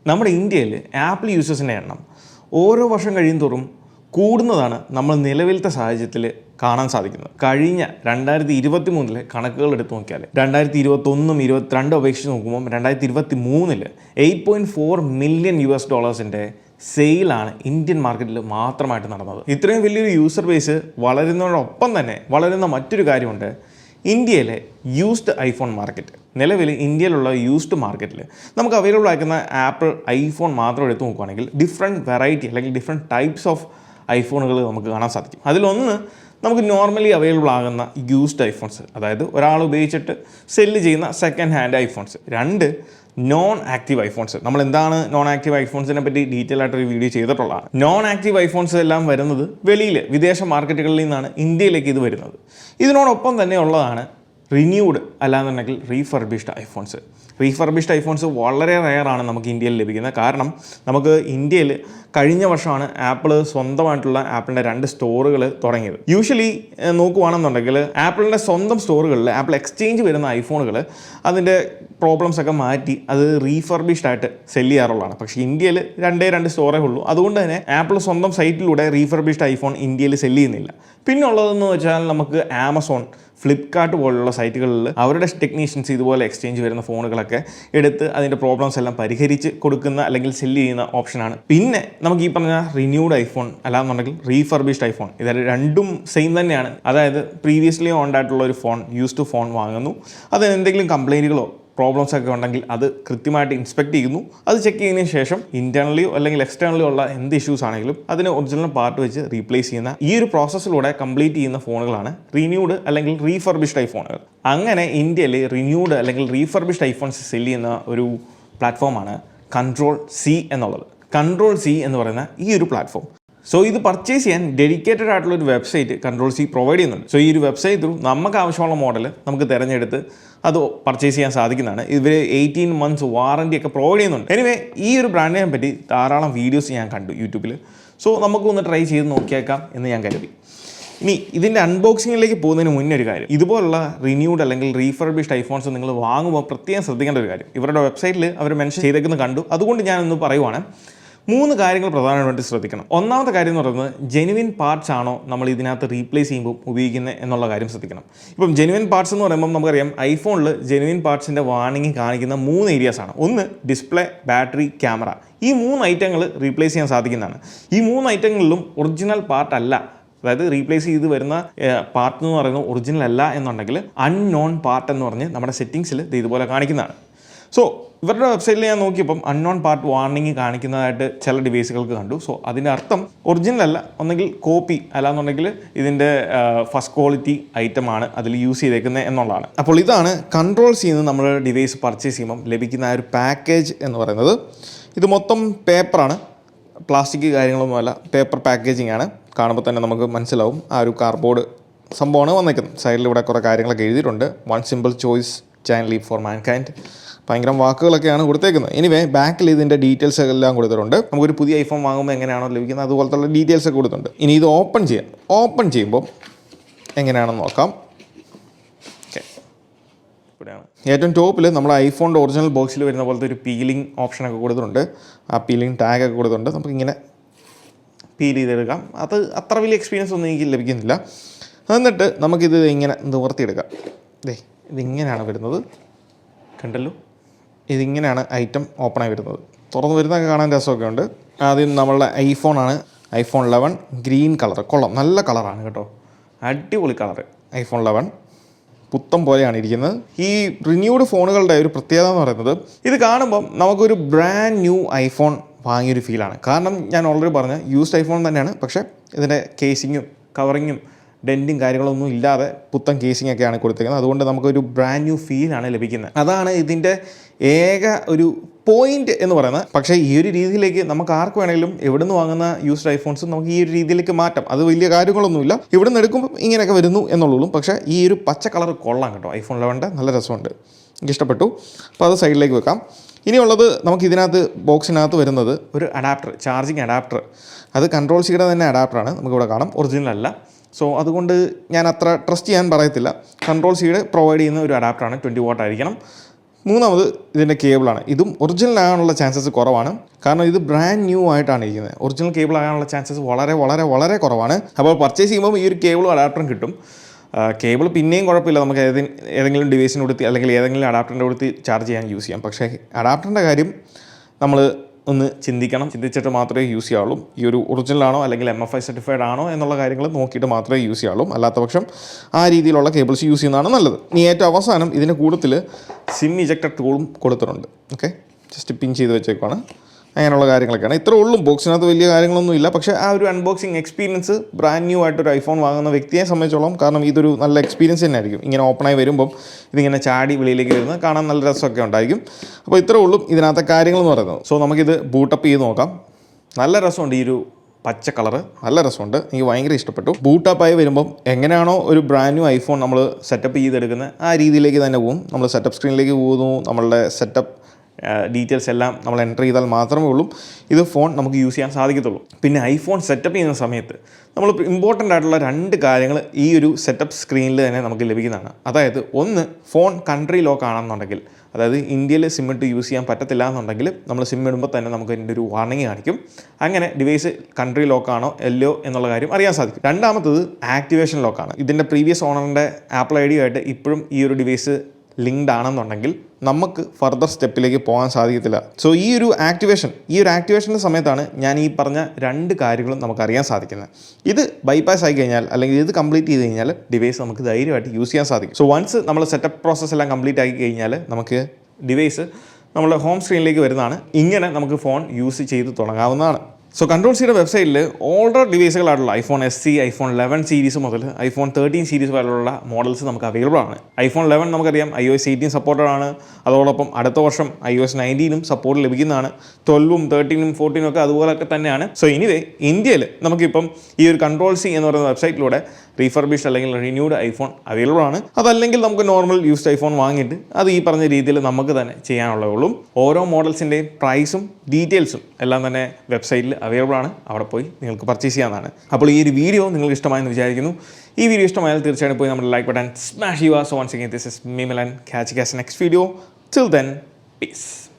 നമ്മുടെ ഇന്ത്യയിൽ ആപ്പിൾ യൂസേഴ്സിൻ്റെ എണ്ണം ഓരോ വർഷം കഴിയുന്തോറും കൂടുന്നതാണ് നമ്മൾ നിലവിലത്തെ സാഹചര്യത്തിൽ കാണാൻ സാധിക്കുന്നത്. കഴിഞ്ഞ 2023 കണക്കുകൾ എടുത്ത് നോക്കിയാൽ 2021 22 അപേക്ഷിച്ച് നോക്കുമ്പോൾ 2023 $8.4 മില്യൺ സെയിലാണ് ഇന്ത്യൻ മാർക്കറ്റിൽ മാത്രമായിട്ട് നടന്നത്. ഇത്രയും വലിയൊരു യൂസർ ബേസ് വളരുന്നതോടൊപ്പം തന്നെ വളരുന്ന മറ്റൊരു കാര്യമുണ്ട്. ഇന്ത്യയിലെ യൂസ്ഡ് ഐഫോൺ മാർക്കറ്റ്. നിലവിൽ ഇന്ത്യയിലുള്ള യൂസ്ഡ് മാർക്കറ്റിൽ നമുക്ക് അവൈലബിൾ ആക്കുന്ന ആപ്പിൾ ഐഫോൺ മാത്രം എടുത്ത് നോക്കുകയാണെങ്കിൽ ഡിഫറെൻറ്റ് വെറൈറ്റി അല്ലെങ്കിൽ ഡിഫറെൻറ്റ് ടൈപ്സ് ഓഫ് ഐഫോണുകൾ നമുക്ക് കാണാൻ സാധിക്കും. അതിലൊന്ന് നമുക്ക് നോർമലി അവൈലബിൾ ആകുന്ന യൂസ്ഡ് ഐഫോൺസ്, അതായത് ഒരാൾ ഉപയോഗിച്ചിട്ട് സെല്ല് ചെയ്യുന്ന സെക്കൻഡ് ഹാൻഡ് ഐഫോൺസ്. രണ്ട്, നോൺ ആക്റ്റീവ് ഐഫോൺസ്. നമ്മൾ എന്താണ് നോൺ ആക്റ്റീവ് ഐഫോൺസിനെ പറ്റി ഡീറ്റെയിൽ ആയിട്ടൊരു വീഡിയോ ചെയ്തിട്ടുള്ളതാണ്. നോൺ ആക്റ്റീവ് ഐഫോൺസ് എല്ലാം വരുന്നത് വെളിയിൽ വിദേശ മാർക്കറ്റുകളിൽ നിന്നാണ് ഇന്ത്യയിലേക്ക് ഇത് വരുന്നത്. ഇതിനോടൊപ്പം തന്നെ ഉള്ളതാണ് റിന്യൂഡ് അല്ലാന്നുണ്ടെങ്കിൽ റീഫർബിഷ്ഡ് ഐഫോൺസ്. റീഫർബിഷ്ഡ് ഐഫോൺസ് വളരെ റെയറാണ് നമുക്ക് ഇന്ത്യയിൽ ലഭിക്കുന്നത്. കാരണം നമുക്ക് ഇന്ത്യയിൽ കഴിഞ്ഞ വർഷമാണ് ആപ്പിൾ സ്വന്തമായിട്ടുള്ള ആപ്പിളിൻ്റെ 2 സ്റ്റോറുകൾ തുടങ്ങിയത്. യൂഷ്വലി നോക്കുവാണെന്നുണ്ടെങ്കിൽ ആപ്പിളിൻ്റെ സ്വന്തം സ്റ്റോറുകളിൽ ആപ്പിൾ എക്സ്ചേഞ്ച് വരുന്ന ഐഫോണുകൾ അതിൻ്റെ പ്രോബ്ലംസ് ഒക്കെ മാറ്റി അത് റീഫർബിഷ്ഡ് ആയിട്ട് സെല് ചെയ്യാറുള്ളതാണ്. പക്ഷേ ഇന്ത്യയിൽ 2 സ്റ്റോറേ ഉള്ളൂ. അതുകൊണ്ട് തന്നെ ആപ്പിൾ സ്വന്തം സൈറ്റിലൂടെ റീഫർബിഷ്ഡ് ഐഫോൺ ഇന്ത്യയിൽ സെല് ചെയ്യുന്നില്ല. പിന്നെ ഉള്ളതെന്ന് വെച്ചാൽ നമുക്ക് ആമസോൺ, ഫ്ലിപ്കാർട്ട് പോലുള്ള സൈറ്റുകളിൽ അവരുടെ ടെക്നീഷ്യൻസ് ഇതുപോലെ എക്സ്ചേഞ്ച് വരുന്ന ഫോണുകളൊക്കെ എടുത്ത് അതിൻ്റെ പ്രോബ്ലംസ് എല്ലാം പരിഹരിച്ച് കൊടുക്കുന്ന അല്ലെങ്കിൽ സെല്ല് ചെയ്യുന്ന ഓപ്ഷനാണ്. പിന്നെ നമുക്ക് ഈ പറഞ്ഞ റിന്യൂഡ് ഐഫോൺ അല്ലാന്നുണ്ടെങ്കിൽ റീഫർബിഷ്ഡ് ഐഫോൺ, ഇത് രണ്ടും സെയിം തന്നെയാണ്. അതായത് പ്രീവിയസ്ലി ഓൺഡായിട്ടുള്ള ഒരു ഫോൺ, യൂസ്ഡ് ഫോൺ വാങ്ങുന്നു, അതിന് എന്തെങ്കിലും കംപ്ലൈൻറ്റുകളോ പ്രോബ്ലംസ് ഒക്കെ ഉണ്ടെങ്കിൽ അത് കൃത്യമായിട്ട് ഇൻസ്പെക്ട് ചെയ്യുന്നു. അത് ചെക്ക് ചെയ്തതിന് ശേഷം ഇൻറ്റേർണലിയോ അല്ലെങ്കിൽ എക്സ്റ്റേണലിയോ ഉള്ള എന്ത് ഇഷ്യൂസ് ആണെങ്കിലും അതിന് ഒറിജിനൽ പാർട്ട് വെച്ച് റീപ്ലേസ് ചെയ്യുന്ന ഈ ഒരു പ്രോസസ്സിലൂടെ കംപ്ലീറ്റ് ചെയ്യുന്ന ഫോണുകളാണ് റിന്യൂഡ് അല്ലെങ്കിൽ റീഫർബിഷ്ഡ് ഐഫോണുകൾ. അങ്ങനെ ഇന്ത്യയിൽ റിന്യൂഡ് അല്ലെങ്കിൽ റീഫർബിഷ്ഡ് ഐഫോൺസ് സെല് ചെയ്യുന്ന ഒരു പ്ലാറ്റ്ഫോമാണ് Control-C എന്നുള്ളത്. Control-C എന്ന് പറയുന്ന ഈ ഒരു പ്ലാറ്റ്ഫോം. സോ ഇത് പർച്ചേസ് ചെയ്യാൻ ഡെഡിക്കേറ്റഡ് ആയിട്ടുള്ള ഒരു വെബ്സൈറ്റ് Control-C പ്രൊവൈഡ് ചെയ്യുന്നുണ്ട്. സോ ഈ ഒരു വെബ്സൈറ്റ് ത്രൂ നമുക്ക് ആവശ്യമുള്ള മോഡൽ നമുക്ക് തിരഞ്ഞെടുത്ത് അത് പർച്ചേസ് ചെയ്യാൻ സാധിക്കുന്നതാണ്. ഇവർ 18 months വാറണ്ടി ഒക്കെ പ്രൊവൈഡ് ചെയ്യുന്നുണ്ട്. എനിവേ ഈ ഒരു ബ്രാൻഡിനെ പറ്റി ധാരാളം വീഡിയോസ് ഞാൻ കണ്ടു യൂട്യൂബിൽ. സോ നമുക്കൊന്ന് ട്രൈ ചെയ്ത് നോക്കിയേക്കാം എന്ന് ഞാൻ കരുതി. ഇനി ഇതിൻ്റെ അൺബോക്സിങ്ങിലേക്ക് പോകുന്നതിന് മുന്നേ ഒരു കാര്യം, ഇതുപോലുള്ള റിന്യൂഡ് അല്ലെങ്കിൽ റീഫർബിഷ്ഡ് ഐഫോൺസ് നിങ്ങൾ വാങ്ങുമ്പോൾ പ്രത്യേകം ശ്രദ്ധിക്കേണ്ട ഒരു കാര്യം, ഇവരുടെ വെബ്സൈറ്റിൽ അവർ മെൻഷൻ ചെയ്തേക്കുന്നത് കണ്ടു. അതുകൊണ്ട് ഞാനൊന്ന് പറയുവാണ്. 3 കാര്യങ്ങൾ പ്രധാനമായിട്ട് ശ്രദ്ധിക്കണം. ഒന്നാമത്തെ കാര്യം എന്ന് പറയുന്നത് ജെനുവിൻ പാർട്സ് ആണോ നമ്മൾ ഇതിനകത്ത് റീപ്ലേസ് ചെയ്യുമ്പോൾ ഉപയോഗിക്കുന്നത് എന്നുള്ള കാര്യം ശ്രദ്ധിക്കണം. ഇപ്പം ജെനുവിൻ പാർട്സ് എന്ന് പറയുമ്പോൾ നമുക്കറിയാം ഐഫോണിൽ ജെനുവിൻ പാർട്സിൻ്റെ വാർണിംഗ് കാണിക്കുന്ന 3 ഏരിയാസ് ആണ്. ഒന്ന് ഡിസ്പ്ലേ, ബാറ്ററി, ക്യാമറ. ഈ 3 ഐറ്റങ്ങൾ റീപ്ലേസ് ചെയ്യാൻ സാധിക്കുന്നതാണ്. ഈ 3 ഐറ്റങ്ങളിലും ഒറിജിനൽ പാർട്ട് അല്ല, അതായത് റീപ്ലേസ് ചെയ്ത് വരുന്ന പാർട്ട് എന്ന് പറയുന്നത് ഒറിജിനൽ അല്ല എന്നുണ്ടെങ്കിൽ അൺനോൺ പാർട്ട് എന്ന് പറഞ്ഞ് നമ്മുടെ സെറ്റിങ്സിൽ ഇതുപോലെ കാണിക്കുന്നതാണ്. സോ ഇവരുടെ വെബ്സൈറ്റിൽ ഞാൻ നോക്കിയപ്പം അൺനോൺ പാർട്ട് വാർണിംഗ് കാണിക്കുന്നതായിട്ട് ചില ഡിവൈസുകൾക്ക് കണ്ടു. സോ അതിൻ്റെ അർത്ഥം ഒറിജിനൽ അല്ല, ഒന്നെങ്കിൽ കോപ്പി അല്ലാന്നുണ്ടെങ്കിൽ ഇതിൻ്റെ ഫസ്റ്റ് ക്വാളിറ്റി ഐറ്റമാണ് അതിൽ യൂസ് ചെയ്തേക്കുന്നത് എന്നുള്ളതാണ്. അപ്പോൾ ഇതാണ് Control-C എന്ന് നമ്മൾ ഡിവൈസ് പർച്ചേസ് ചെയ്യുമ്പം ലഭിക്കുന്ന ആ ഒരു പാക്കേജ് എന്ന് പറയുന്നത്. ഇത് മൊത്തം പേപ്പറാണ്, പ്ലാസ്റ്റിക് കാര്യങ്ങളൊന്നുമല്ല, പേപ്പർ പാക്കേജിംഗ് ആണ്. കാണുമ്പോൾ തന്നെ നമുക്ക് മനസ്സിലാവും ആ ഒരു കാർഡ്ബോർഡ് സംഭവമാണ് വന്നേക്കുന്നത്. സൈഡിലൂടെ കുറേ കാര്യങ്ങളൊക്കെ എഴുതിയിട്ടുണ്ട്. 1 simple choice, giant leap for mankind. ഭയങ്കര വാക്കുകളൊക്കെയാണ് കൊടുത്തേക്കുന്നത്. എനിവേ ബാക്കിൽ ഇതിൻ്റെ ഡീറ്റെയിൽസ് എല്ലാം കൊടുത്തിട്ടുണ്ട്. നമുക്കൊരു പുതിയ ഐഫോൺ വാങ്ങുമ്പോൾ എങ്ങനെയാണോ ലഭിക്കുന്നത് അതുപോലത്തുള്ള ഡീറ്റെയിൽസ് ഒക്കെ കൊടുത്തിട്ടുണ്ട്. ഇനി ഇത് ഓപ്പൺ ചെയ്യാം. ഓപ്പൺ ചെയ്യുമ്പോൾ എങ്ങനെയാണെന്ന് നോക്കാം. ഓക്കെ, ഇവിടെയാണ് ഏറ്റവും ടോപ്പിൽ നമ്മുടെ ഐഫോണിൻ്റെ ഒറിജിനൽ ബോക്സിൽ വരുന്ന പോലത്തെ ഒരു പീലിംഗ് ഓപ്ഷനൊക്കെ കൊടുത്തിട്ടുണ്ട്. ആ പീലിംഗ് ടാഗൊക്കെ കൊടുത്തിട്ടുണ്ട്. നമുക്കിങ്ങനെ പീൽ ചെയ്തെടുക്കാം. അത് അത്ര വലിയ എക്സ്പീരിയൻസ് ഒന്നും എനിക്ക് ലഭിക്കുന്നില്ല. എന്നിട്ട് നമുക്കിത് ഇങ്ങനെ നിവർത്തിയെടുക്കാം. ഇതിങ്ങനെയാണ് വരുന്നത്, കണ്ടല്ലോ. ഇതിങ്ങനെയാണ് ഐറ്റം ഓപ്പണായി വരുന്നത്. തുറന്ന് വരുന്നതൊക്കെ കാണാൻ രസമൊക്കെ ഉണ്ട്. ആദ്യം നമ്മളുടെ ഐഫോണാണ്, iPhone 11 ഗ്രീൻ കളർ. കൊള്ളാം, നല്ല കളറാണ് കേട്ടോ, അടിപൊളി കളർ. iPhone 11 പുത്തം പോലെയാണ് ഇരിക്കുന്നത്. ഈ റിന്യൂഡ് ഫോണുകളുടെ ഒരു പ്രത്യേകത എന്ന് പറയുന്നത് ഇത് കാണുമ്പം നമുക്കൊരു ബ്രാൻഡ് ന്യൂ ഐഫോൺ വാങ്ങിയൊരു ഫീലാണ്. കാരണം ഞാൻ ഓൾറെഡി പറഞ്ഞ യൂസ്ഡ് ഐഫോൺ തന്നെയാണ്, പക്ഷേ ഇതിൻ്റെ കേസിങ്ങും കവറിങ്ങും ഡെൻറ്റും കാര്യങ്ങളൊന്നും ഇല്ലാതെ പുത്തൻ കേസിംഗ് ഒക്കെയാണ് കൊടുത്തിരിക്കുന്നത്. അതുകൊണ്ട് നമുക്കൊരു ബ്രാൻഡ് ന്യൂ ഫീലാണ് ലഭിക്കുന്നത്. അതാണ് ഇതിൻ്റെ ഏക ഒരു പോയിന്റ് എന്ന് പറയുന്നത്. പക്ഷേ ഈ ഒരു രീതിയിലേക്ക് നമുക്ക് ആർക്ക് വേണമെങ്കിലും എവിടെ നിന്ന് വാങ്ങുന്ന യൂസ്ഡ് ഐഫോൺസും നമുക്ക് ഈ ഒരു രീതിയിലേക്ക് മാറ്റാം. അത് വലിയ കാര്യങ്ങളൊന്നുമില്ല. ഇവിടെ നിന്ന് എടുക്കുമ്പോൾ ഇങ്ങനെയൊക്കെ വരുന്നു എന്നുള്ളൂ. പക്ഷേ ഈ ഒരു പച്ച കളർ കൊള്ളാം കേട്ടോ. iPhone 11 നല്ല രസമുണ്ട്, എനിക്കിഷ്ടപ്പെട്ടു. അപ്പോൾ അത് സൈഡിലേക്ക് വെക്കാം. ഇനിയുള്ളത് നമുക്ക് ഇതിനകത്ത് ബോക്സിനകത്ത് വരുന്നത് ഒരു അഡാപ്റ്റർ, ചാർജിങ് അഡാപ്റ്റർ. അത് Control-Cയുടെ തന്നെ അഡാപ്റ്ററാണ്, നമുക്കിവിടെ കാണാം, ഒറിജിനൽ അല്ല. സോ അതുകൊണ്ട് ഞാൻ അത്ര ട്രസ്റ്റ് ചെയ്യാൻ പറയത്തില്ല. Control-Cയുടെ പ്രൊവൈഡ് ചെയ്യുന്ന ഒരു അഡാപ്റ്ററാണ്, 20 watt ആയിരിക്കണം. മൂന്നാമത് ഇതിൻ്റെ കേബിളാണ്. ഇതും ഒറിജിനൽ ആകാനുള്ള ചാൻസസ് കുറവാണ്, കാരണം ഇത് ബ്രാൻഡ് ന്യൂ ആയിട്ടാണ് ഇരിക്കുന്നത്. ഒറിജിനൽ കേബിൾ ആകാനുള്ള ചാൻസസ് വളരെ വളരെ വളരെ കുറവാണ്. അപ്പോൾ പർച്ചേസ് ചെയ്യുമ്പോൾ ഈ ഒരു കേബിളും അഡാപ്റ്ററും കിട്ടും. കേബിൾ പിന്നെയും കുഴപ്പമില്ല, നമുക്ക് ഏതെങ്കിലും ഡിവൈസിന് കൊടുത്ത് അല്ലെങ്കിൽ ഏതെങ്കിലും അഡാപ്റ്ററിൻ്റെ കൊടുത്ത് ചാർജ് ചെയ്യാൻ യൂസ് ചെയ്യാം. പക്ഷേ അഡാപ്റ്ററിൻ്റെ കാര്യം നമ്മൾ ഒന്ന് ചിന്തിച്ചിട്ട് മാത്രമേ യൂസ് ചെയ്യാവുള്ളൂ. ഈ ഒരു ഒറിജിനലാണോ അല്ലെങ്കിൽ MFI സർട്ടിഫൈഡ് ആണോ എന്നുള്ള കാര്യങ്ങൾ നോക്കിയിട്ട് മാത്രമേ യൂസ് ചെയ്യാവുള്ളൂ. അല്ലാത്ത പക്ഷം ആ രീതിയിലുള്ള കേബിൾസ് യൂസ് ചെയ്യുന്നതാണ് നല്ലത്. ഇനി ഏറ്റവും അവസാനം ഇതിൻ്റെ കൂട്ടത്തിൽ സിം ഇജക്ടർ ടൂളും കൊടുത്തിട്ടുണ്ട്. ഓക്കെ, ജസ്റ്റ് പിൻ ചെയ്ത് വെച്ചേക്കാണ്. അങ്ങനെയുള്ള കാര്യങ്ങളൊക്കെയാണ്. ഇത്ര ഉള്ളും, ബോക്സിനകത്ത് വലിയ കാര്യങ്ങളൊന്നും ഇല്ല. പക്ഷേ ആ ഒരു അൺബോക്സിങ് എക്സ്പീരിയൻസ് ബ്രാൻഡ് ന്യൂ ആയിട്ടൊരു ഐഫോൺ വാങ്ങുന്ന വ്യക്തിയെ സംബന്ധിച്ചോളം, കാരണം ഇതൊരു നല്ല എക്സ്പീരിയൻസ് തന്നെ ആയിരിക്കും. ഇങ്ങനെ ഓപ്പണായി വരുമ്പം ഇതിങ്ങനെ ചാടി വെളിയിലേക്ക് വരുന്നത് കാണാൻ നല്ല രസമൊക്കെ ഉണ്ടായിരിക്കും. അപ്പോൾ ഇത്ര ഉള്ളും ഇതിനകത്തെ കാര്യങ്ങളെന്ന് പറയുന്നത്. സോ നമുക്കിത് ബൂട്ടപ്പ് ചെയ്ത് നോക്കാം. നല്ല രസമുണ്ട്, ഈ ഒരു പച്ച കളറ് നല്ല രസമുണ്ട്, എനിക്ക് ഭയങ്കര ഇഷ്ടപ്പെട്ടു. ബൂട്ടപ്പായി വരുമ്പം എങ്ങനെയാണോ ഒരു ബ്രാൻഡ് ന്യൂ ഐഫോൺ നമ്മൾ സെറ്റപ്പ് ചെയ്തെടുക്കുന്നത് ആ രീതിയിലേക്ക് തന്നെ പോകും. നമ്മൾ സെറ്റപ്പ് സ്ക്രീനിലേക്ക് പോകുന്നു, നമ്മളുടെ സെറ്റപ്പ് ഡീറ്റെയിൽസ് എല്ലാം നമ്മൾ എൻ്റർ ചെയ്താൽ മാത്രമേ ഉള്ളൂ ഇത് ഫോൺ നമുക്ക് യൂസ് ചെയ്യാൻ സാധിക്കത്തുള്ളൂ. പിന്നെ ഐഫോൺ സെറ്റപ്പ് ചെയ്യുന്ന സമയത്ത് നമ്മൾ ഇമ്പോർട്ടൻ്റ് ആയിട്ടുള്ള 2 കാര്യങ്ങൾ ഈ ഒരു സെറ്റപ്പ് സ്ക്രീനിൽ തന്നെ നമുക്ക് ലഭിക്കുന്നതാണ്. അതായത് ഒന്ന്, ഫോൺ കൺട്രി ലോക്ക് ആണെന്നുണ്ടെങ്കിൽ, അതായത് ഇന്ത്യയിൽ സിം ഇട്ട് യൂസ് ചെയ്യാൻ പറ്റത്തില്ല എന്നുണ്ടെങ്കിൽ നമ്മൾ സിം ഇടുമ്പോൾ തന്നെ നമുക്ക് അതിൻ്റെ ഒരു വാർണിംഗ് കാണിക്കും. അങ്ങനെ ഡിവൈസ് കൺട്രി ലോക്കാണോ അല്ലയോ എന്നുള്ള കാര്യം അറിയാൻ സാധിക്കും. രണ്ടാമത്തത് ആക്ടിവേഷൻ ലോക്കാണ്. ഇതിൻ്റെ പ്രീവിയസ് ഓണറിൻ്റെ ആപ്പിൾ ID ആയിട്ട് ഇപ്പോഴും ഈ ഒരു ഡിവൈസ് ലിങ്ക്ഡ് ആണെന്നുണ്ടെങ്കിൽ നമുക്ക് ഫർദർ സ്റ്റെപ്പിലേക്ക് പോകാൻ സാധിക്കത്തില്ല. സോ ഈ ഒരു ആക്ടിവേഷൻ്റെ സമയത്താണ് ഞാൻ ഈ പറഞ്ഞ 2 കാര്യങ്ങളും നമുക്കറിയാൻ സാധിക്കുന്നത്. ഇത് ബൈപ്പാസ് ആയി കഴിഞ്ഞാൽ അല്ലെങ്കിൽ ഇത് കംപ്ലീറ്റ് ചെയ്ത് കഴിഞ്ഞാൽ ഡിവൈസ് നമുക്ക് ധൈര്യമായിട്ട് യൂസ് ചെയ്യാൻ സാധിക്കും. സോ വൺസ് നമ്മൾ സെറ്റപ്പ് പ്രോസസ്സ് എല്ലാം കംപ്ലീറ്റ് ആക്കി കഴിഞ്ഞാൽ നമുക്ക് ഡിവൈസ് നമ്മുടെ ഹോം സ്ക്രീനിലേക്ക് വരുന്നതാണ്. ഇങ്ങനെ നമുക്ക് ഫോൺ യൂസ് ചെയ്ത് തുടങ്ങാവുന്നതാണ്. സോ കൺട്രോൾ സിയുടെ വെബ്സൈറ്റിൽ ഓൾഡർ ഡിവൈസുകളായിട്ടുള്ള ഐഫോൺ SE, ഐഫോൺ 11 സീരീസ് മുതൽ ഐഫോൺ 13 സീരീസ് വരെയുള്ള മോഡൽസ് നമുക്ക് അവൈലബിൾ ആണ്. ഐഫോൺ 11 നമുക്കറിയാം iOS 18 സപ്പോർട്ടഡ് ആണ്. അതോടൊപ്പം അടുത്ത വർഷം iOS 19 സപ്പോർട്ട് ലഭിക്കുന്നതാണ്. 12ഉം 13ഉം 14ഉം ഒക്കെ അതുപോലൊക്കെ തന്നെയാണ്. സോ എനിവേ, ഇന്ത്യയിൽ നമുക്കിപ്പം ഈ ഒരു കൺട്രോൾ സി എന്ന് പറയുന്ന വെബ്സൈറ്റിലൂടെ റീഫർബിഷ്ഡ് അല്ലെങ്കിൽ റിന്യൂഡ് ഐഫോൺ അവൈലബിൾ ആണ്. അതല്ലെങ്കിൽ നമുക്ക് നോർമൽ യൂസ്ഡ് ഐഫോൺ വാങ്ങിയിട്ട് അത് ഈ പറഞ്ഞ രീതിയിൽ നമുക്ക് തന്നെ ചെയ്യാനുള്ളതുള്ളൂ. ഓരോ മോഡൽസിൻ്റെയും പ്രൈസും ഡീറ്റെയിൽസും എല്ലാം തന്നെ വെബ്സൈറ്റിൽ അവൈലബിൾ ആണ്. അവിടെ പോയി നിങ്ങൾക്ക് പർച്ചേസ് ചെയ്യാവുന്നതാണ്. അപ്പോൾ ഈ ഒരു വീഡിയോ നിങ്ങൾക്ക് ഇഷ്ടമായെന്ന് വിചാരിക്കുന്നു. ഈ വീഡിയോ ഇഷ്ടമായാൽ തീർച്ചയായിട്ടും പോയി നമ്മുടെ ലൈക്ക് ബട്ടൺ സ്മാഷ് ചെയ്യുക. So once again this is me Milan. catch you guys next video. Till then, peace.